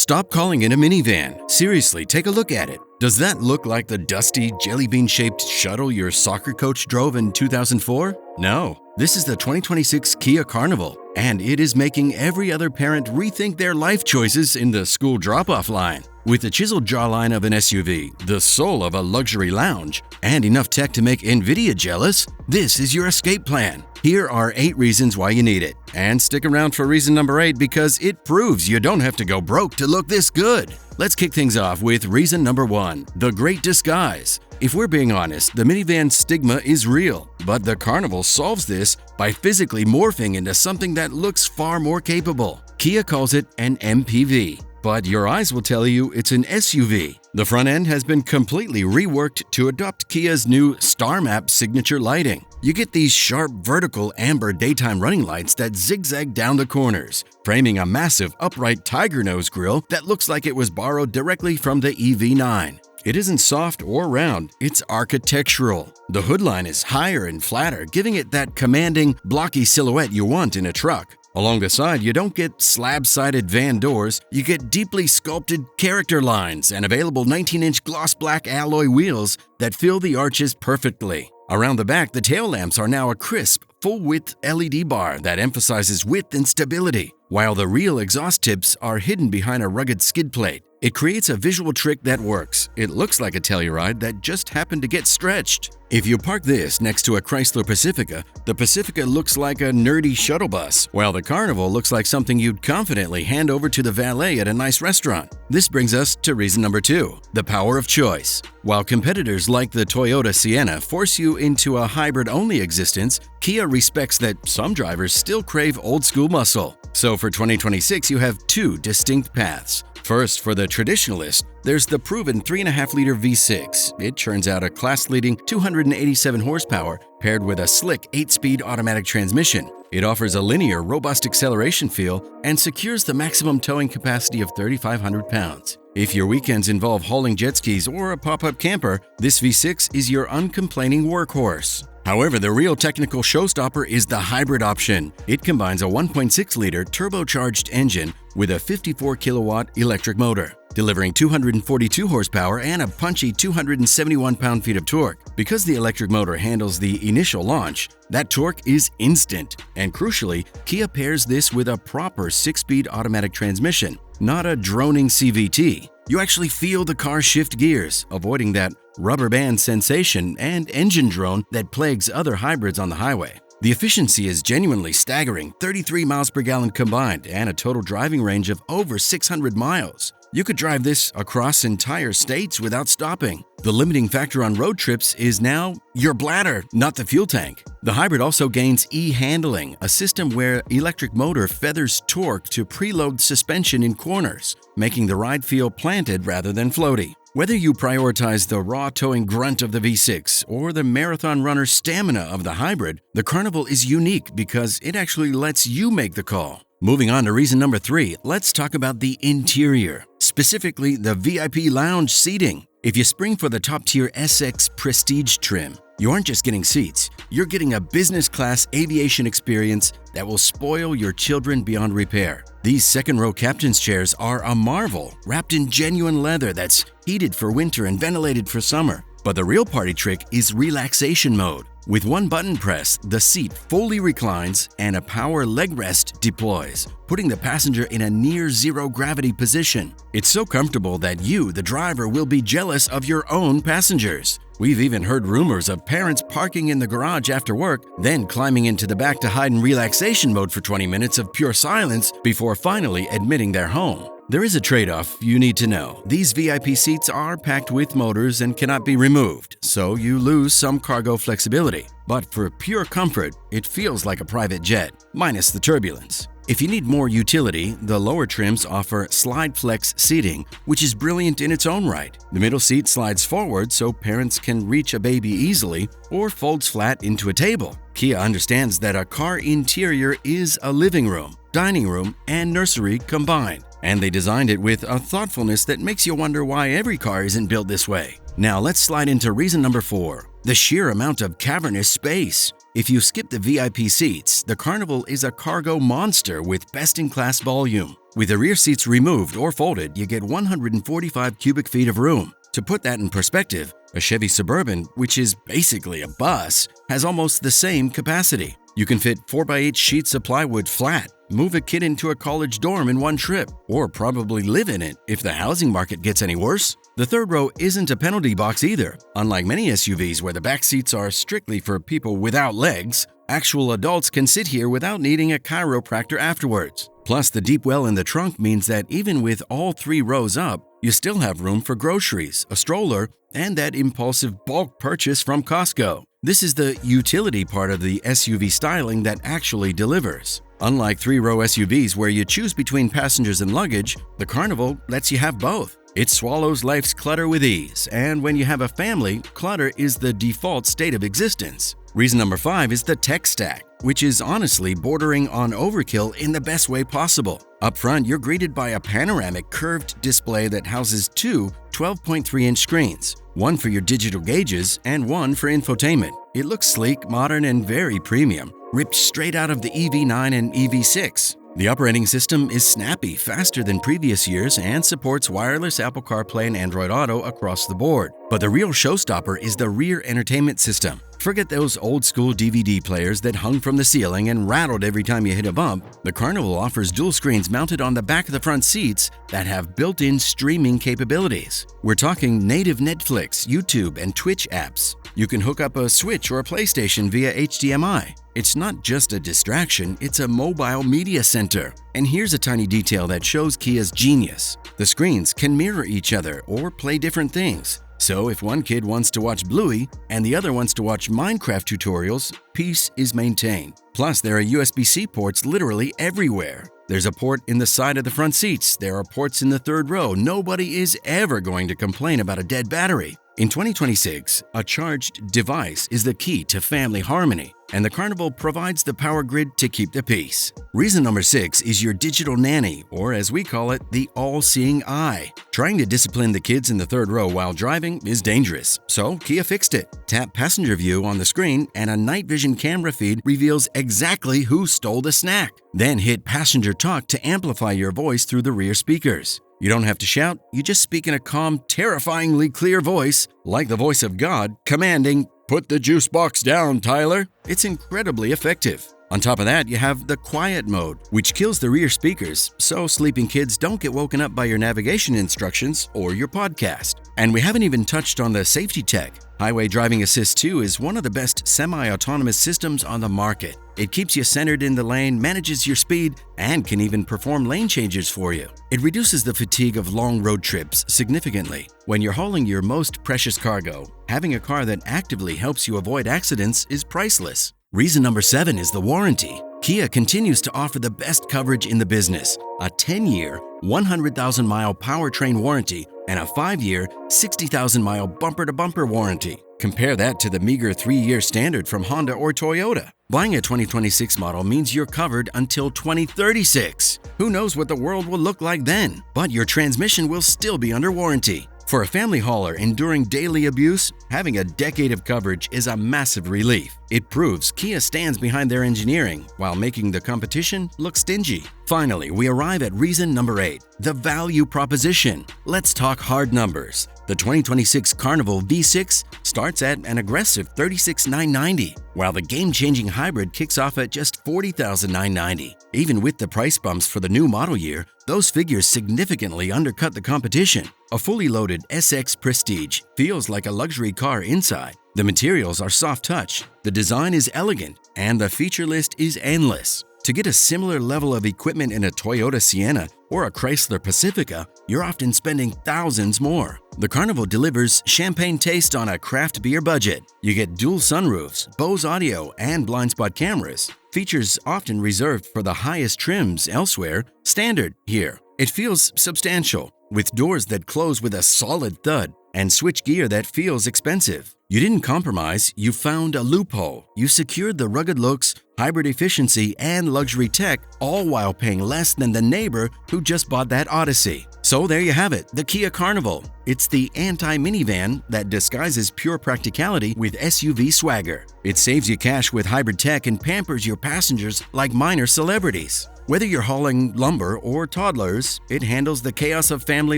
Stop calling it a minivan. Seriously, take a look at it. Does that look like the dusty, jelly bean-shaped shuttle your soccer coach drove in 2004? No. This is the 2026 Kia Carnival, and it is making every other parent rethink their life choices in the school drop-off line. With the chiseled jawline of an SUV, the soul of a luxury lounge, and enough tech to make NVIDIA jealous, this is your escape plan. Here are 8 reasons why you need it. And stick around for reason number 8 because it proves you don't have to go broke to look this good. Let's kick things off with reason number 1, the great disguise. If we're being honest, the minivan stigma is real, but the Carnival solves this by physically morphing into something that looks far more capable. Kia calls it an MPV, but your eyes will tell you it's an SUV. The front end has been completely reworked to adopt Kia's new Star Map signature lighting. You get these sharp vertical amber daytime running lights that zigzag down the corners, framing a massive upright tiger nose grille that looks like it was borrowed directly from the EV9. It isn't soft or round, it's architectural. The hood line is higher and flatter, giving it that commanding, blocky silhouette you want in a truck. Along the side, you don't get slab-sided van doors, you get deeply sculpted character lines and available 19-inch gloss black alloy wheels that fill the arches perfectly. Around the back, the tail lamps are now a crisp, full-width LED bar that emphasizes width and stability, while the real exhaust tips are hidden behind a rugged skid plate. It creates a visual trick that works. It looks like a Telluride that just happened to get stretched. If you park this next to a Chrysler Pacifica, the Pacifica looks like a nerdy shuttle bus, while the Carnival looks like something you'd confidently hand over to the valet at a nice restaurant. This brings us to reason number 2, the power of choice. While competitors like the Toyota Sienna force you into a hybrid-only existence, Kia respects that some drivers still crave old-school muscle. So for 2026, you have 2 distinct paths. First, for the traditionalist, there's the proven 3.5-liter V6. It churns out a class-leading 287 horsepower paired with a slick 8-speed automatic transmission. It offers a linear, robust acceleration feel and secures the maximum towing capacity of 3,500 pounds. If your weekends involve hauling jet skis or a pop-up camper, this V6 is your uncomplaining workhorse. However, the real technical showstopper is the hybrid option. It combines a 1.6-liter turbocharged engine with a 54-kilowatt electric motor, delivering 242 horsepower and a punchy 271 pound-feet of torque. Because the electric motor handles the initial launch, that torque is instant. And crucially, Kia pairs this with a proper 6-speed automatic transmission, not a droning CVT. You actually feel the car shift gears, avoiding that rubber band sensation and engine drone that plagues other hybrids on the highway. The efficiency is genuinely staggering, 33 miles per gallon combined and a total driving range of over 600 miles. You could drive this across entire states without stopping. The limiting factor on road trips is now your bladder, not the fuel tank. The hybrid also gains e-handling, a system where electric motor feathers torque to preload suspension in corners, making the ride feel planted rather than floaty. Whether you prioritize the raw towing grunt of the V6 or the marathon runner stamina of the hybrid, the Carnival is unique because it actually lets you make the call. Moving on to reason number 3, let's talk about the interior, specifically the VIP lounge seating. If you spring for the top-tier SX Prestige trim, you aren't just getting seats, you're getting a business-class aviation experience that will spoil your children beyond repair. These second-row captain's chairs are a marvel, wrapped in genuine leather that's heated for winter and ventilated for summer. But the real party trick is relaxation mode. With one button press, the seat fully reclines and a power leg rest deploys, putting the passenger in a near-zero gravity position. It's so comfortable that you, the driver, will be jealous of your own passengers. We've even heard rumors of parents parking in the garage after work, then climbing into the back to hide in relaxation mode for 20 minutes of pure silence before finally admitting they're home. There is a trade-off you need to know. These VIP seats are packed with motors and cannot be removed, so you lose some cargo flexibility. But for pure comfort, it feels like a private jet, minus the turbulence. If you need more utility, the lower trims offer slide flex seating, which is brilliant in its own right. The middle seat slides forward so parents can reach a baby easily or folds flat into a table. Kia understands that a car interior is a living room, dining room, and nursery combined. And they designed it with a thoughtfulness that makes you wonder why every car isn't built this way. Now let's slide into reason number 4, the sheer amount of cavernous space. If you skip the VIP seats, the Carnival is a cargo monster with best-in-class volume. With the rear seats removed or folded, you get 145 cubic feet of room. To put that in perspective, a Chevy Suburban, which is basically a bus, has almost the same capacity. You can fit 4x8 sheets of plywood flat, move a kid into a college dorm in one trip, or probably live in it if the housing market gets any worse. The third row isn't a penalty box either. Unlike many SUVs where the back seats are strictly for people without legs, actual adults can sit here without needing a chiropractor afterwards. Plus, the deep well in the trunk means that even with all 3 rows up, you still have room for groceries, a stroller, and that impulsive bulk purchase from Costco. This is the utility part of the SUV styling that actually delivers. Unlike 3-row SUVs where you choose between passengers and luggage, the Carnival lets you have both. It swallows life's clutter with ease, and when you have a family, clutter is the default state of existence. Reason number 5 is the tech stack, which is honestly bordering on overkill in the best way possible. Up front, you're greeted by a panoramic curved display that houses 2 12.3-inch screens, one for your digital gauges and one for infotainment. It looks sleek, modern, and very premium, ripped straight out of the EV9 and EV6. The operating system is snappy, faster than previous years, and supports wireless Apple CarPlay and Android Auto across the board. But the real showstopper is the rear entertainment system. Forget those old-school DVD players that hung from the ceiling and rattled every time you hit a bump. The Carnival offers dual screens mounted on the back of the front seats that have built-in streaming capabilities. We're talking native Netflix, YouTube, and Twitch apps. You can hook up a Switch or a PlayStation via HDMI. It's not just a distraction, it's a mobile media center. And here's a tiny detail that shows Kia's genius. The screens can mirror each other or play different things. So if one kid wants to watch Bluey and the other wants to watch Minecraft tutorials, peace is maintained. Plus, there are USB-C ports literally everywhere. There's a port in the side of the front seats. There are ports in the third row. Nobody is ever going to complain about a dead battery. In 2026, a charged device is the key to family harmony, and the Carnival provides the power grid to keep the peace. Reason number 6 is your digital nanny, or as we call it, the all-seeing eye. Trying to discipline the kids in the third row while driving is dangerous, so Kia fixed it. Tap passenger view on the screen and a night vision camera feed reveals exactly who stole the snack. Then hit passenger talk to amplify your voice through the rear speakers. You don't have to shout, you just speak in a calm, terrifyingly clear voice, like the voice of God, commanding, "Put the juice box down, Tyler." It's incredibly effective. On top of that, you have the quiet mode, which kills the rear speakers, so sleeping kids don't get woken up by your navigation instructions or your podcast. And we haven't even touched on the safety tech. Highway Driving Assist 2 is one of the best semi-autonomous systems on the market. It keeps you centered in the lane, manages your speed, and can even perform lane changes for you. It reduces the fatigue of long road trips significantly. When you're hauling your most precious cargo, having a car that actively helps you avoid accidents is priceless. Reason number 7 is the warranty. Kia continues to offer the best coverage in the business, a 10-year, 100,000-mile powertrain warranty and a 5-year, 60,000-mile bumper-to-bumper warranty. Compare that to the meager 3-year standard from Honda or Toyota. Buying a 2026 model means you're covered until 2036. Who knows what the world will look like then? But your transmission will still be under warranty. For a family hauler enduring daily abuse, having a decade of coverage is a massive relief. It proves Kia stands behind their engineering while making the competition look stingy. Finally, we arrive at reason number 8, the value proposition. Let's talk hard numbers. The 2026 Carnival V6 starts at an aggressive $36,990, while the game-changing hybrid kicks off at just $40,990. Even with the price bumps for the new model year, those figures significantly undercut the competition. A fully loaded SX Prestige feels like a luxury car inside. The materials are soft touch, the design is elegant, and the feature list is endless. To get a similar level of equipment in a Toyota Sienna or a Chrysler Pacifica, you're often spending thousands more. The Carnival delivers champagne taste on a craft beer budget. You get dual sunroofs, Bose audio, and blind spot cameras. Features often reserved for the highest trims elsewhere, standard here. It feels substantial, with doors that close with a solid thud and switch gear that feels expensive. You didn't compromise, you found a loophole. You secured the rugged looks hybrid efficiency, and luxury tech, all while paying less than the neighbor who just bought that Odyssey. So there you have it, the Kia Carnival. It's the anti-minivan that disguises pure practicality with SUV swagger. It saves you cash with hybrid tech and pampers your passengers like minor celebrities. Whether you're hauling lumber or toddlers, it handles the chaos of family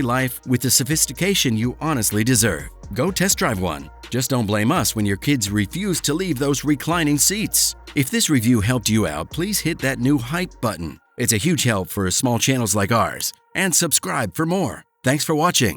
life with the sophistication you honestly deserve. Go test drive one. Just don't blame us when your kids refuse to leave those reclining seats. If this review helped you out, please hit that new hype button. It's a huge help for small channels like ours. And subscribe for more. Thanks for watching.